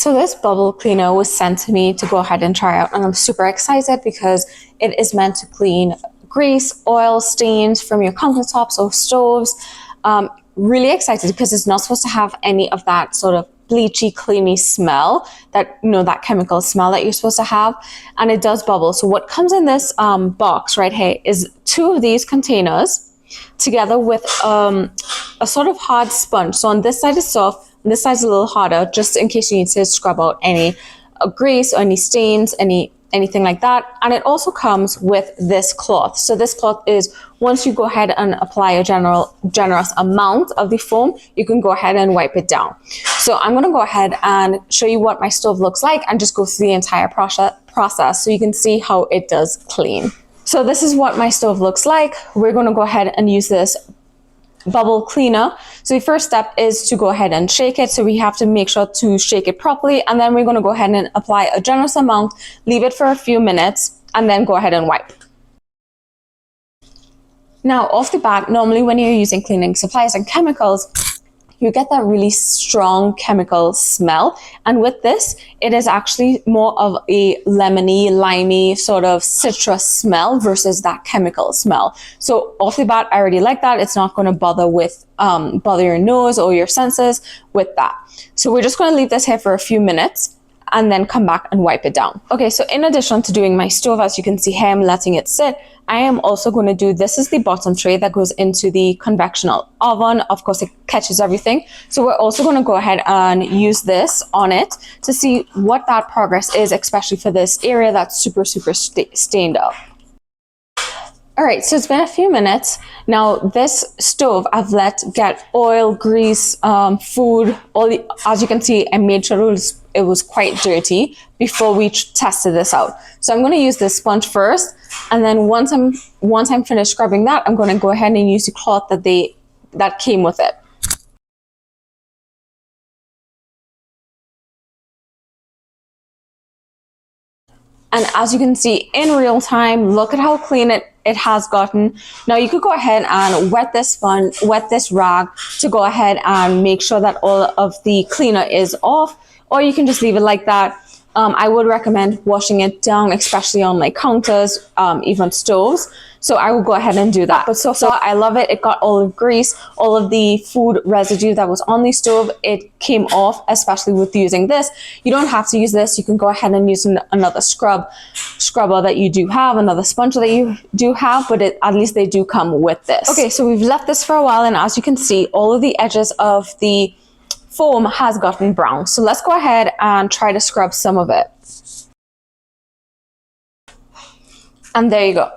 So this bubble cleaner was sent to me to go ahead and try out, and I'm super excited because it is meant to clean grease, oil, stains from your countertops or stoves. Really excited because it's not supposed to have any of that sort of bleachy, cleany smell, that, you know, that chemical smell that you're supposed to have, and it does bubble. So what comes in this box right here is 2 of these containers together with a sort of hard sponge. So on this side is soft, on this side is a little harder, just in case you need to scrub out any grease or any stains, anything like that. And it also comes with this cloth. So this cloth is, once you go ahead and apply a generous amount of the foam, you can go ahead and wipe it down. So I'm going to go ahead and show you what my stove looks like and just go through the entire process so you can see how it does clean. So this is what my stove looks like. We're going to go ahead and use this bubble cleaner. So the first step is to go ahead and shake it. So we have to make sure to shake it properly, and then we're going to go ahead and apply a generous amount, leave it for a few minutes, and then go ahead and wipe. Now off the bat, normally when you're using cleaning supplies and chemicals, you get that really strong chemical smell. And with this, it is actually more of a lemony, limey sort of citrus smell versus that chemical smell. So off the bat, I already like that. It's not going to bother your nose or your senses with that. So we're just going to leave this here for a few minutes and then come back and wipe it down. Okay, so in addition to doing my stove, as you can see here, I'm letting it sit. I am also going to do, this is the bottom tray that goes into the convectional oven. Of course, it catches everything. So we're also going to go ahead and use this on it to see what that progress is, especially for this area that's super stained up. All right, so it's been a few minutes. Now this stove I've let get oil, grease, food, as you can see, I made sure it was quite dirty before we tested this out. So I'm going to use this sponge first, and then once I'm finished scrubbing that, I'm going to go ahead and use the cloth that came with it. And as you can see in real time, look at how clean it has gotten. Now you could go ahead and wet this rag to go ahead and make sure that all of the cleaner is off, or you can just leave it like that. I would recommend washing it down, especially on like counters, even stoves. So I will go ahead and do that. But so far, I love it. It got all the grease, all of the food residue that was on the stove. It came off, especially with using this. You don't have to use this. You can go ahead and use another scrubber that you do have, another sponge that you do have, but at least they do come with this. Okay, so we've left this for a while, and as you can see, all of the edges of the foam has gotten brown. So let's go ahead and try to scrub some of it. And there you go.